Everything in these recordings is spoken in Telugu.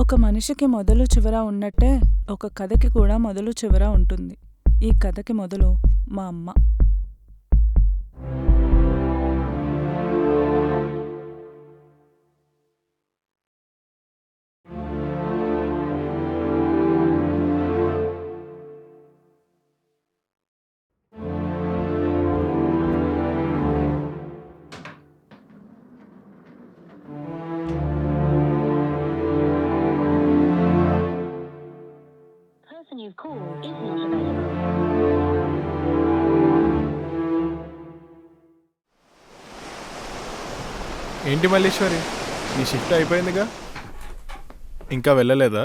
ఒక మనిషికి మొదలు చివర ఉన్నట్టే ఒక కథకి కూడా మొదలు చివర ఉంటుంది. ఈ కథకి మొదలు మా అమ్మ. person you've called is not available. ఏంటి మల్లీశ్వరి, నీ షిఫ్ట్ అయిపోయిందిగా, ఇంకా వెళ్ళలేదా?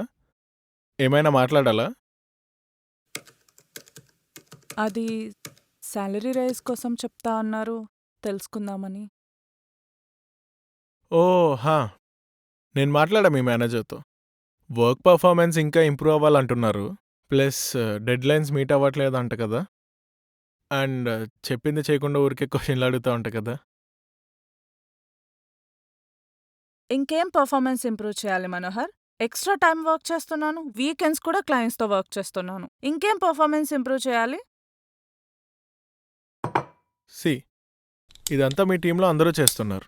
ఏమైనా మాట్లాడాలా? అది శాలరీ రైజ్ కోసం చెప్తా అన్నారు, తెలుసుకుందామని. ఓ హా, నేను మాట్లాడా మీ మేనేజర్తో. వర్క్ పర్ఫార్మెన్స్ ఇంకా ఇంప్రూవ్ అవ్వాలంటున్నారు. ప్లస్ డెడ్ లైన్స్ మీట్ అవ్వట్లేదు అంట కదా. అండ్ చెప్పింది చేయకుండా ఊరికే క్వశ్చన్లు అడుగుతా ఉంటా కదా. ఇంకేం పర్ఫార్మెన్స్ ఇంప్రూవ్ చేయాలి మనోహర్? ఎక్స్ట్రా టైం వర్క్ చేస్తున్నాను, వీకెండ్స్ కూడా క్లయింట్స్తో వర్క్ చేస్తున్నాను. ఇంకేం పర్ఫార్మెన్స్ ఇంప్రూవ్ చేయాలి? సి, ఇదంతా మీ టీంలో అందరూ చేస్తున్నారు.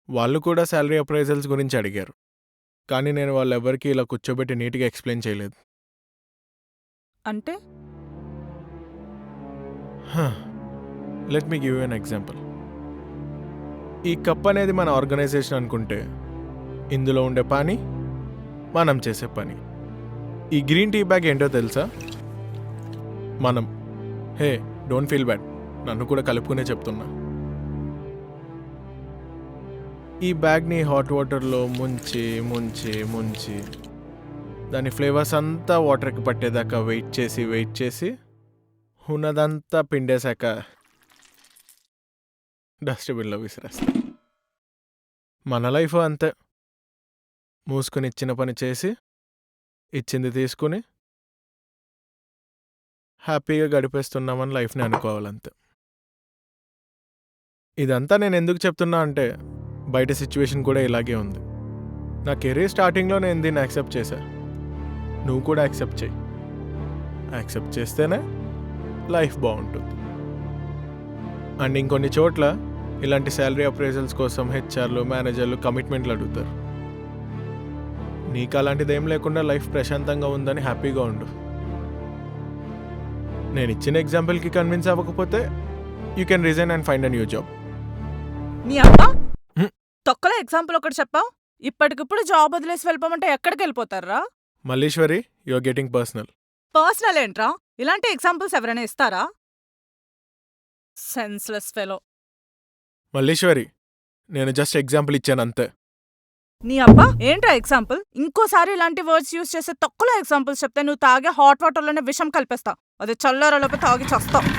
వాళ్ళు కూడా శాలరీ అప్రైజల్స్ గురించి అడిగారు, కానీ నేను వాళ్ళెవ్వరికీ ఇలా కూర్చోబెట్టి నీట్గా ఎక్స్ప్లెయిన్ చేయలేదు. అంటే let me give you an example. ఈ కప్ అనేది మన ఆర్గనైజేషన్ అనుకుంటే, ఇందులో ఉండే పని మనం చేసే పని. ఈ గ్రీన్ టీ బ్యాగ్ ఏంటో తెలుసా? మనం. హే, డోంట్ ఫీల్ బ్యాడ్, నన్ను కూడా కలుపుకునే చెప్తున్నా. ఈ బ్యాగ్ని హాట్ వాటర్లో ముంచి ముంచి ముంచి దాని ఫ్లేవర్స్ అంతా వాటర్కి పట్టేదాకా వెయిట్ చేసి ఉన్నదంతా పిండేశాక డస్ట్బిన్లో విసిరేస్తా. మన లైఫ్ అంతే. మూసుకుని ఇచ్చిన పని చేసి, ఇచ్చింది తీసుకుని హ్యాపీగా గడిపేస్తున్నామని లైఫ్ని అనుకోవాలంతే. ఇదంతా నేను ఎందుకు చెప్తున్నా అంటే, బయట సిచ్యువేషన్ కూడా ఇలాగే ఉంది. నా కెరీర్ స్టార్టింగ్లో నేను దీన్ని యాక్సెప్ట్ చేశా. నువ్వు కూడా యాక్సెప్ట్ చేయి. యాక్సెప్ట్ చేస్తేనే లైఫ్ బాగుంటుంది. అండ్ ఇంకొన్ని చోట్ల ఇలాంటి శాలరీ అప్రైజల్స్ కోసం హెచ్ఆర్లు, మేనేజర్లు కమిట్మెంట్లు అడుగుతారు. నీకు అలాంటిది ఏం లేకుండా లైఫ్ ప్రశాంతంగా ఉందని హ్యాపీగా ఉండు. నేను ఇచ్చిన ఎగ్జాంపుల్కి కన్విన్స్ అవ్వకపోతే you can resign and find a new job. నీ అబ్బా తొక్కలో ఎగ్జాంపుల్ ఒకటి చెప్పావు, ఇప్పటికిప్పుడు జాబ్ వదిలేసి వెళ్ళిపోమంటే ఎక్కడికి వెళ్ళిపోతారా? Malleswari, you are getting personal. Personal ఏంట్రా? ఇలాంటి ఎగ్జాంపుల్స్ ఎవరైనా ఇస్తారా? Senseless fellow. మల్లీశ్వరి, నేను జస్ట్ ఎగ్జాంపుల్ ఇచ్చాను అంతే. నీ అబ్బా ఏంట్రా ఎగ్జాంపుల్? ఇంకోసారి ఇలాంటి వర్డ్స్ యూజ్ చేసే తొక్కలో ఎగ్జాంపుల్స్ చెప్తే నువ్వు తాగే హాట్ వాటర్లోనే విషం కలిపేస్తావు. అది చల్లారలోపే తాగి చస్తావు.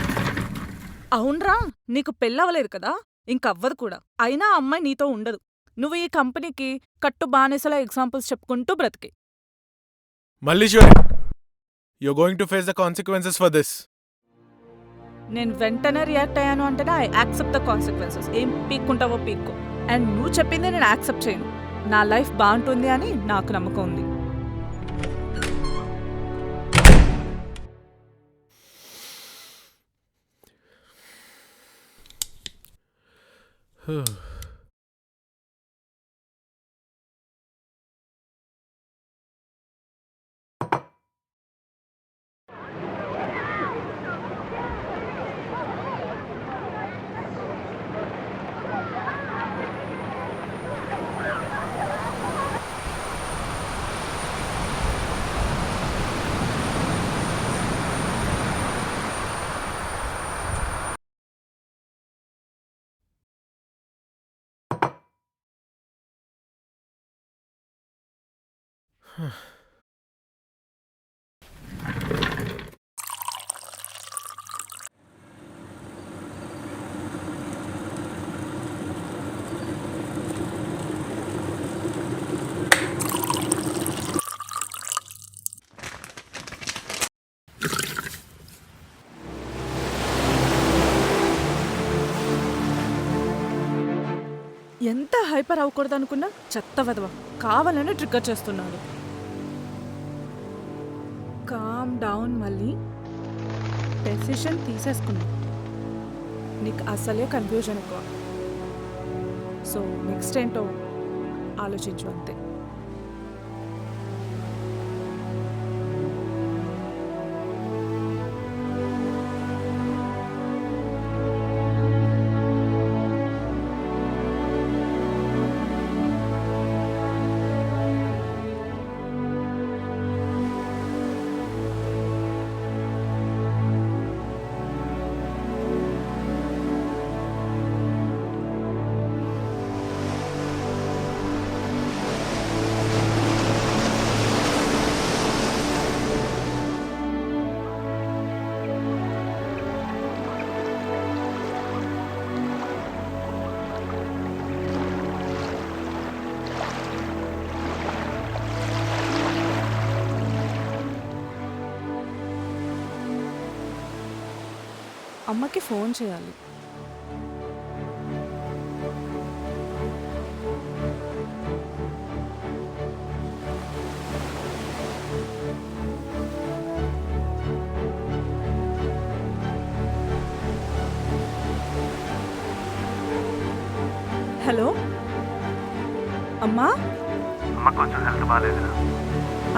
అవునరా, నీకు పెళ్ళవలేదు కదా, ఇంకవ్వదు కూడా. అయినా ఆ అమ్మాయి నీతో ఉండదు. నువ్వు ఈ కంపెనీకి కట్టు బానిసల ఎగ్జాంపుల్స్ చెప్పుకుంటూ బ్రతికి. Malleswari, you are going to face the consequences for this. నేను వెంటనే రియాక్ట్ అయ్యాను అంటేనే ఐ యాక్సెప్ట్ ద కాన్సిక్వెన్సెస్. ఏం పీక్కుంటావో పీక్కో. అండ్ నువ్వు చెప్పింది నేను యాక్సెప్ట్ చేయను. నా లైఫ్ బాగుంటుంది అని నాకు నమ్మకం ఉంది. ఎంత హైపర్ అవ్వకూడదనుకున్నా చెత్త వెధవ కావాలని ట్రిగ్గర్ చేస్తున్నాడు. కామ్ డౌన్ మళ్ళీ. డెసిషన్ తీసేసుకున్నా. నీకు అసలే కన్ఫ్యూజన్ ఎక్కువ. సో నెక్స్ట్ ఏంటో ఆలోచించు అంతే. అమ్మకి ఫోన్ చేయాలి. హలో అమ్మా. అమ్మ కొంచెం హెల్త్ బాగాలేదురా.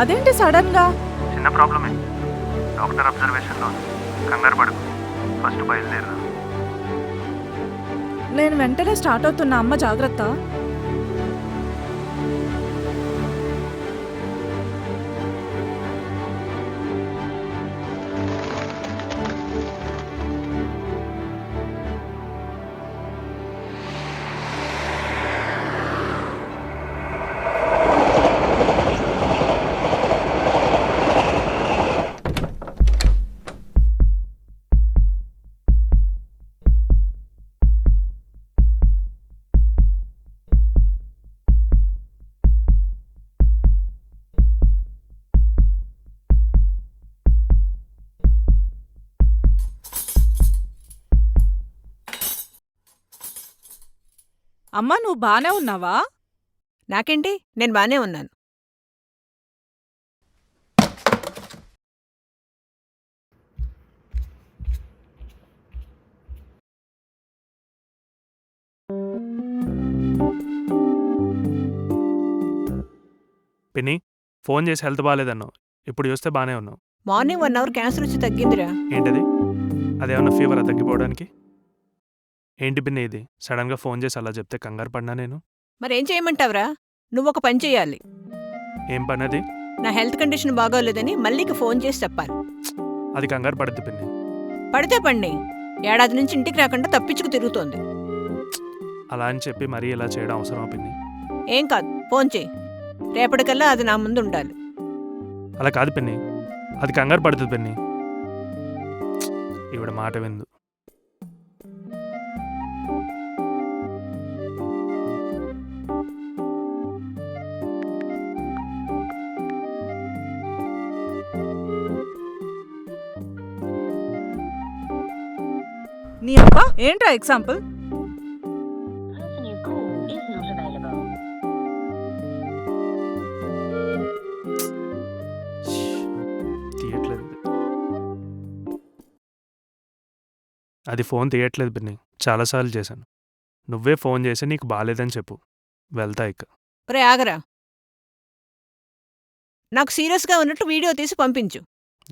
అదేంటి సడన్గా? చిన్న ప్రాబ్లమే, డాక్టర్ అబ్జర్వేషన్లో ఉంది. కంగారు పడుకు, ఫస్ట్ బయలుదేరా. నేను వెంటనే స్టార్ట్ అవుతున్నా. అమ్మ జాగ్రత్త. అమ్మా నువ్వు బానే ఉన్నావా? నాకేంటి, నేను బానే ఉన్నాను. పిన్ని, ఫోన్ చేసి హెల్త్ బాగాలేదన్నావు, ఇప్పుడు చూస్తే బాగానే ఉన్నావు. మార్నింగ్ 1 అవర్ క్యాన్సర్ వచ్చి తగ్గిందిరా. ఏంటది? అదేమన్నా ఫీవరా తగ్గిపోవడానికి? ఏంటి పిన్ని ఇది, సడన్గా ఫోన్ చేసి అలా చెప్తే కంగారు పడినా నేను. మరేం చేయమంటావురా? నువ్వొక పని చెయ్యాలి. ఏం పని అది? నా హెల్త్ కండిషన్ బాగోలేదని మళ్ళీకి ఫోన్ చేసి చెప్పాలి. అది కంగారు పడుద్ది పిన్ని. పడితే పండి, ఏడాది నుంచి ఇంటికి రాకుండా తప్పించుకు తిరుగుతోంది. అలా అని చెప్పి మరీ ఇలా చేయడం అవసరమా పిన్ని? ఏం కాదు, ఫోన్ చెయ్యి. రేపటికల్లా అది నా ముందు ఉండాలి. అలా కాదు పిన్ని, అది కంగారు పడుతుంది పిన్ని. ఈవిడ మాట విందు. నీ అబ్బా ఏంట్రా example? Person you call is not available. తీయట్లేదు ఇది. అది ఫోన్ తీయట్లేదు పిన్ని, చాలాసార్లు చేశాను. నువ్వే ఫోన్ చేసి నీకు బాగాలేదని చెప్పు, వెళ్తా ఇక. ఒరే ఆగరా, నాకు సీరియస్గా ఉన్నట్టు వీడియో తీసి పంపించు.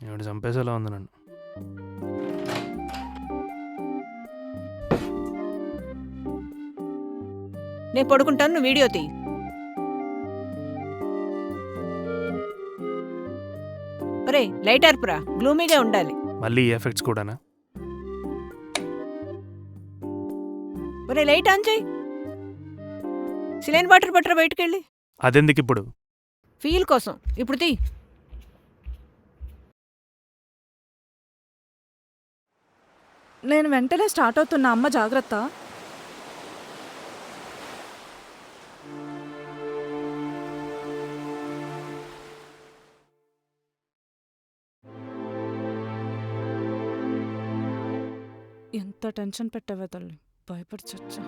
ఈవిడ చంపేసేలా ఉంది నన్ను. నేను పడుకుంటాను, నువ్వు వీడియో తీ. ఒరే లైట్ ఆర్పురా, గ్లూమీగా ఉండాలి. మళ్ళీ ఈ ఎఫెక్ట్స్ కూడానా? ఒరే లైట్ ఆన్ చేయి. సిలైన్ వాటర్ పట్టరా బయటకెళ్ళి. అదెందుకు ఇప్పుడు? ఫీల్ కోసం ఇప్పుడు తీ. నేను వెంటనే స్టార్ట్ అవుతున్నా. అమ్మ జాగ్రత్త. ఎంత టెన్షన్ పెట్టావే తల్లి, భయపడి చచ్చా.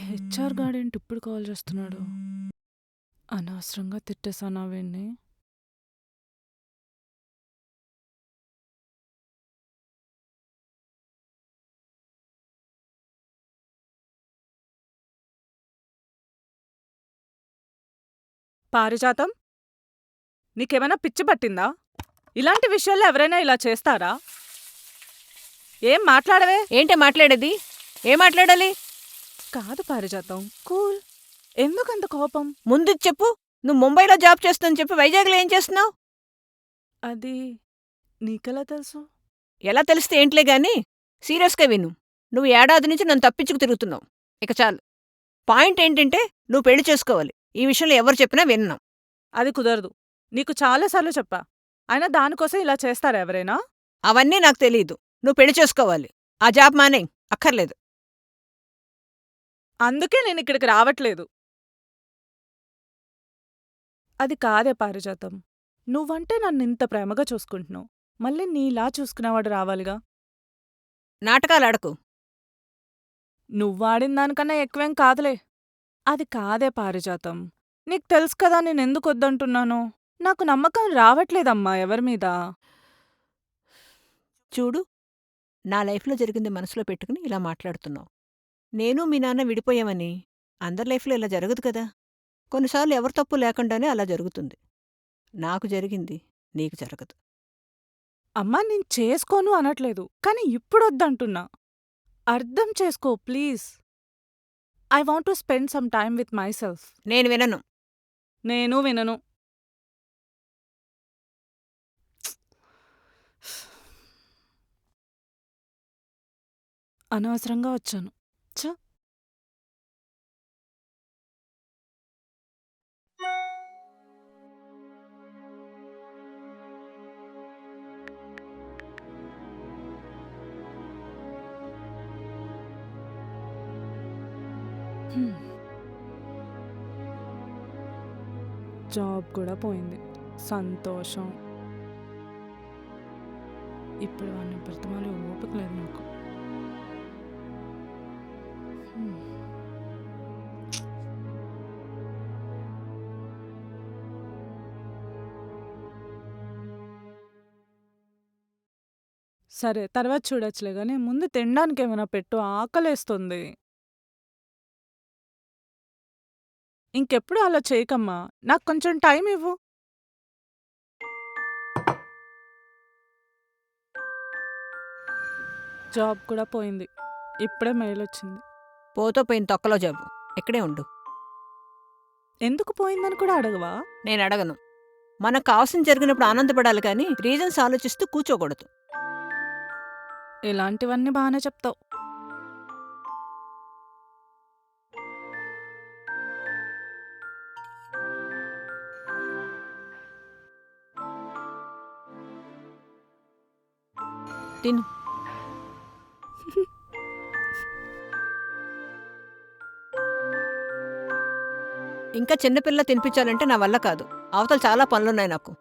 హెచ్ఆర్ గాడేంటి ఇప్పుడు కాల్ చేస్తున్నాడు? అనవసరంగా తిట్టేశానా వీణ్ణి? పారిజాతం, నీకేమైనా పిచ్చి పట్టిందా? ఇలాంటి విషయాల్లో ఎవరైనా ఇలా చేస్తారా? ఏం మాట్లాడవే? ఏంటే మాట్లాడేది? ఏం మాట్లాడాలి? కాదు పారిజాతం, కూల్. ఎందుకంత కోపం? ముందు చెప్పు. నువ్వు ముంబైలో జాబ్ చేస్తుందని చెప్పి వైజాగ్లో ఏం చేస్తున్నావు? అది నీకెలా తెలుసు? ఎలా తెలిస్తే ఏంట్లే గాని సీరియస్గా విను. నువ్వు ఏడాది నుంచి నన్ను తప్పించుకు తిరుగుతున్నావు. ఇక చాలు. పాయింట్ ఏంటంటే నువ్వు పెళ్లి చేసుకోవాలి. ఈ విషయంలో ఎవరు చెప్పినా విన్నాం. అది కుదరదు. నీకు చాలాసార్లు చెప్పా. అయినా దానికోసం ఇలా చేస్తారా ఎవరైనా? అవన్నీ నాకు తెలీదు. నువ్వు పెళ్లి చేసుకోవాలి. ఆ జాబ్ మానే అక్కర్లేదు. అందుకే నేను ఇక్కడికి రావట్లేదు. అది కాదే పారిజాతం, నువ్వంటే నన్నింత ప్రేమగా చూసుకుంటున్నావు. మళ్ళీ నీలా చూసుకునేవాడు రావాలిగా. నాటకాలాడకు. నువ్వాడిన దానికన్నా ఎక్కువేం కాదులే. అది కాదే పారిజాతం, నీకు తెలుసు కదా నేనెందుకు వద్దంటున్నానో. నాకు నమ్మకం రావట్లేదమ్మా ఎవరిమీద. చూడు, నా లైఫ్లో జరిగింది మనసులో పెట్టుకుని ఇలా మాట్లాడుతున్నావు. నేను మీ నాన్న విడిపోయామని అందరి లైఫ్లో ఇలా జరగదు కదా. కొన్నిసార్లు ఎవరి తప్పు లేకుండానే అలా జరుగుతుంది. నాకు జరిగింది, నీకు జరగదు. అమ్మా నేను చేసుకోను అనట్లేదు, కాని ఇప్పుడొద్దంటున్నా. అర్థం చేసుకో please. I want to spend some time with my self. నేను వినను. నేను వినను. అనవసరంగా వచ్చాను. ఛ! జాబ్ కూడా పోయింది. సంతోషం. ఇప్పుడు వాడిని బ్రతమాలే ఓపిక లేదు నాకు. సరే తర్వాత చూడొచ్చులే గానీ ముందు తినడానికి ఏమైనా పెట్టు, ఆకలేస్తుంది. ఇంకెప్పుడు అలా చేయకమ్మా, నాకు కొంచెం టైం ఇవ్వు. జాబ్ కూడా పోయింది. ఇప్పుడే మెయిల్ వచ్చింది. పోతో పోయిన తొక్కలో జాబు. ఇక్కడే ఉండు. ఎందుకు పోయిందని కూడా అడగవా? నేను అడగను. మనకు కావాల్సిన జరిగినప్పుడు ఆనందపడాలి కానీ రీజన్స్ ఆలోచిస్తూ కూర్చోకూడదు. ఇలాంటివన్నీ బాగానే చెప్తావు. తిను. ఇంకా చిన్నపిల్ల తినిపించాలంటే నా వల్ల కాదు. అవతల చాలా పనులున్నాయి నాకు.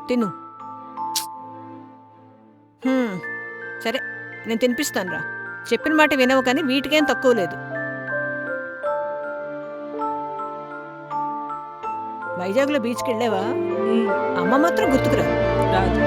తిను. సరే, నేను తినిపిస్తానురా. చెప్పిన మాట వినవు కానీ వీటికేం తక్కువ లేదు. వైజాగ్లో బీచ్కి వెళ్ళావా? అమ్మ మాత్రం గుర్తుకురా. రాదు.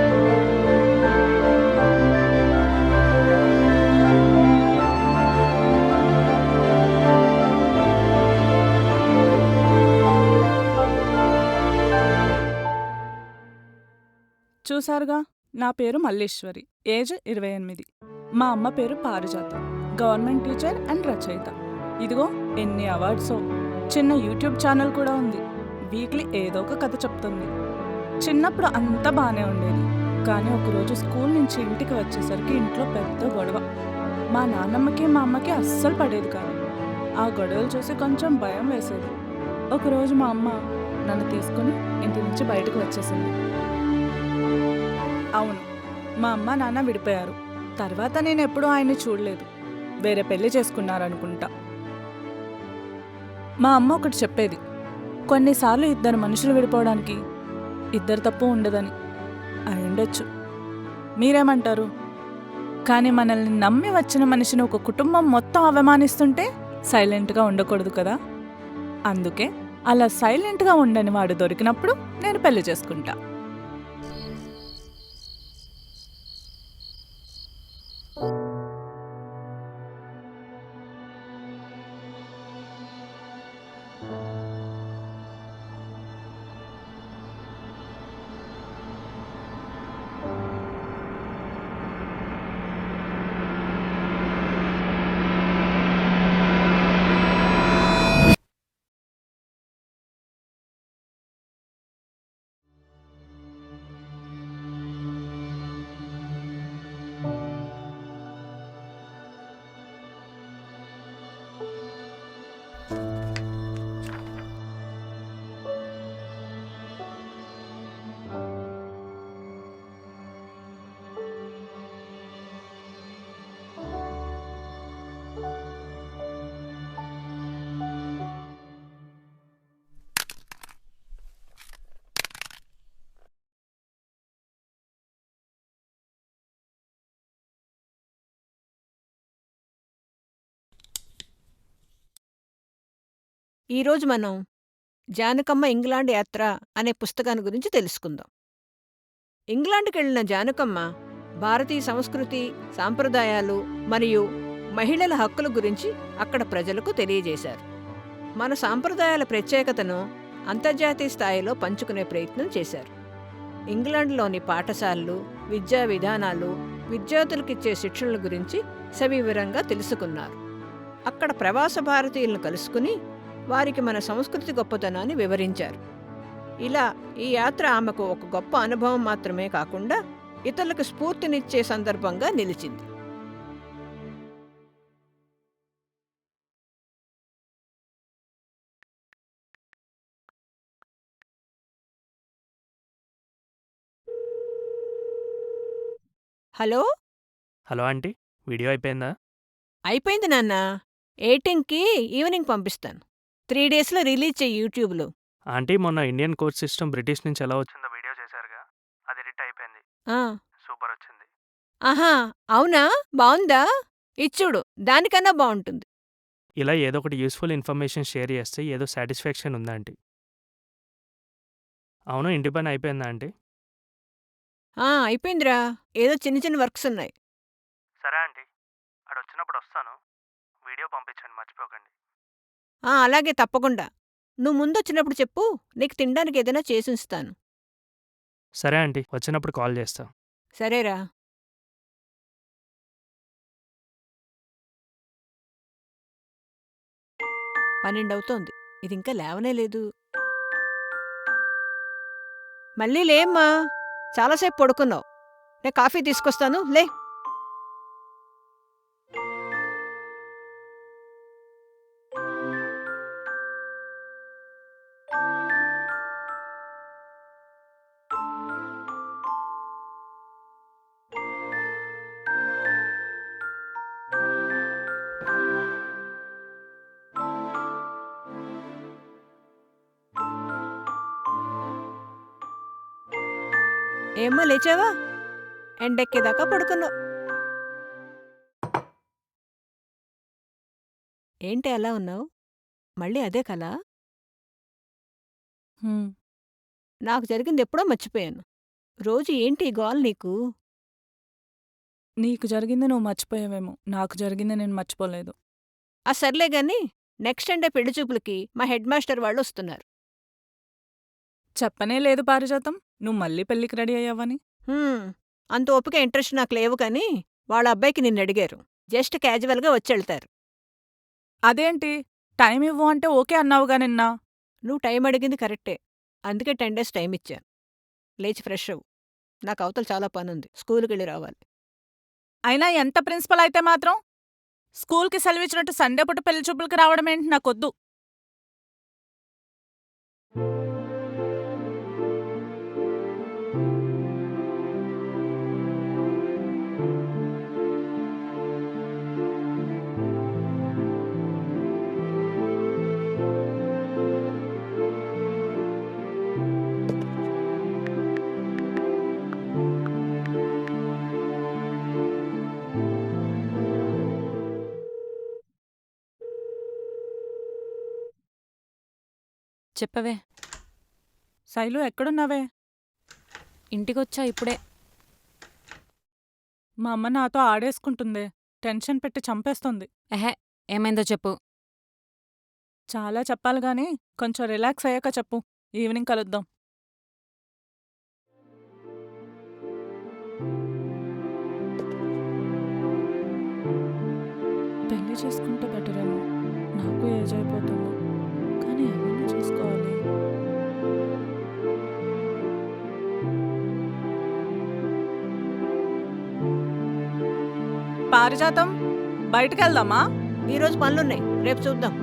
చూసారుగా, నా పేరు మల్లీశ్వరి, ఏజ్ 28. మా అమ్మ పేరు పారిజాతం, గవర్నమెంట్ టీచర్ అండ్ రచయిత. ఇదిగో ఎన్ని అవార్డ్సో. చిన్న యూట్యూబ్ ఛానల్ కూడా ఉంది. వీక్లీ ఏదో ఒక కథ చెప్తుంది. చిన్నప్పుడు అంతా బాగానే ఉండేది, కానీ ఒకరోజు స్కూల్ నుంచి ఇంటికి వచ్చేసరికి ఇంట్లో పెద్ద గొడవ. మా నాన్నమ్మకి మా అమ్మకి అస్సలు పడేది కాదు. ఆ గొడవలు చూసి కొంచెం భయం వేసేది. ఒకరోజు మా అమ్మ నన్ను తీసుకుని ఇంటి నుంచి బయటకు వచ్చేసింది. అవును, మా అమ్మ నాన్న విడిపోయారు. తర్వాత నేను ఎప్పుడూ ఆయన్ని చూడలేదు. వేరే పెళ్లి చేసుకున్నారనుకుంటా. మా అమ్మ ఒకటి చెప్పేది, కొన్నిసార్లు ఇద్దరు మనుషులు విడిపోవడానికి ఇద్దరు తప్పు ఉండదని. అయి ఉండొచ్చు. మీరేమంటారు? కానీ మనల్ని నమ్మి వచ్చిన మనిషిని ఒక కుటుంబం మొత్తం అవమానిస్తుంటే సైలెంట్గా ఉండకూడదు కదా. అందుకే అలా సైలెంట్గా ఉండని వాడు దొరికినప్పుడు నేను పెళ్లి చేసుకుంటా. ఈరోజు మనం జానకమ్మ ఇంగ్లాండ్ యాత్ర అనే పుస్తకాన్ని గురించి తెలుసుకుందాం. ఇంగ్లాండ్‌కెళ్లిన జానకమ్మ భారతీయ సంస్కృతి, సాంప్రదాయాలు మరియు మహిళల హక్కుల గురించి అక్కడ ప్రజలకు తెలియజేశారు. మన సాంప్రదాయాల ప్రత్యేకతను అంతర్జాతీయ స్థాయిలో పంచుకునే ప్రయత్నం చేశారు. ఇంగ్లాండ్‌లోని పాఠశాలలు, విద్యా విధానాలు, విద్యార్థులకిచ్చే శిక్షణల గురించి సవివరంగా తెలుసుకున్నారు. అక్కడ ప్రవాస భారతీయులను కలుసుకుని వారికి మన సంస్కృతి గొప్పతనాన్ని వివరించారు. ఇలా ఈ యాత్ర ఆమెకు ఒక గొప్ప అనుభవం మాత్రమే కాకుండా ఇతరులకు స్ఫూర్తినిచ్చే సందర్భంగా నిలిచింది. హలో, హలో ఆంటీ, వీడియో అయిపోయిందా? అయిపోయింది నాన్న. 18కి ఈవినింగ్ పంపిస్తాను. 3 డేస్లో రిలీజ్ చెయ్యి యూట్యూబ్లో. ఆంటీ, మొన్న ఇండియన్ కోర్ట్ సిస్టమ్ బ్రిటిష్ నుంచి ఎలా వచ్చిందో వీడియో చేశారుగా, అది ఎడిట్ అయిపోయింది. ఆ, సూపర్ వచ్చింది. ఆహా, అవునా? బావుందా? ఇచ్చుడు, దానికన్నా బావుంటుంది. ఇలా ఏదో ఒకటి యూస్ఫుల్ ఇన్ఫర్మేషన్ షేర్ చేస్తే ఏదో సాటిస్ఫాక్షన్ ఉందా ఆంటీ? అవును, ఇంటి పని అయిపోయిందా ఆంటీ? అయిపోయిందిరా. ఏదో చిన్న చిన్న వర్క్స్ ఉన్నాయి. సరే ఆంటీ, అక్కడ వచ్చినప్పుడు వస్తాను. వీడియో పంపించండి, మర్చిపోకండి. అలాగే, తప్పకుండా. నువ్వు ముందొచ్చినప్పుడు చెప్పు, నీకు తినడానికి ఏదైనా చేసుంచుతాను. సరే ఆంటీ, వచ్చినప్పుడు కాల్ చేస్తా. సరేరా. పన్నెండవుతోంది, ఇది ఇంకా లేవనే లేదు. మళ్ళీ లేమ్మా, చాలాసేపు పడుకున్నావు. నేను కాఫీ తీసుకొస్తాను, లే. ఏమ్మా, లేచావా? ఎండెక్కేదాకా పడుకున్నావు. ఏంటి అలా ఉన్నావు? మళ్ళీ అదే కలా? హ్మ్. నాకు జరిగింది ఎప్పుడో మర్చిపోయాను. రోజు ఏంటి ఈ గోల నీకు? నీకు జరిగింది నువ్వు మర్చిపోయావేమో, నాకు జరిగింది నేను మర్చిపోలేదు. సర్లే గాని, నెక్స్ట్ సండే పెళ్లి చూపులకి మా హెడ్ మాస్టర్ వాళ్ళు వస్తున్నారు. చెప్పనే లేదు పారిజాతం, నువ్వు మళ్ళీ పెళ్ళికి రెడీ అయ్యావని. అంత ఓపిక ఇంట్రెస్ట్ నాకు లేవు కానీ వాళ్ళ అబ్బాయికి నిన్నడిగారు. జస్ట్ క్యాజువల్గా వచ్చెళ్తారు. అదేంటి, టైం ఇవ్వు అంటే ఓకే అన్నావుగా నిన్న. నువ్వు టైం అడిగింది కరెక్టే, అందుకే 10 డేస్ టైం ఇచ్చాను. లేచి ఫ్రెష్ అవ్వు, నాకు అవతల చాలా పనుంది, స్కూలుకెళ్ళి రావాలి. అయినా ఎంత ప్రిన్సిపల్ అయితే మాత్రం స్కూల్కి సెలవిచ్చినట్టు సండే పూట పెళ్లి చూపులకి రావడం ఏంటి, నాకొద్దు. చెప్పవే. శైలు ఎక్కడున్నావే? ఇంటికొచ్చా ఇప్పుడే. మా అమ్మ నాతో ఆడేసుకుంటుందే. టెన్షన్ పెట్టి చంపేస్తుంది. ఎహే, ఏమైందో చెప్పు. చాలా చెప్పాలి గాని కొంచెం రిలాక్స్ అయ్యాక చెప్పు. ఈవినింగ్ కలుద్దాం. పెళ్లి చేసుకుంటే బెటరేమో. నాకు ఏజ్ అయిపోతుంది. కానీ ఎవరిని చూసుకోవాలి? పారిజాతం, బయటకెళ్దామా? ఈరోజు పనులున్నాయి, రేపు చూద్దాం.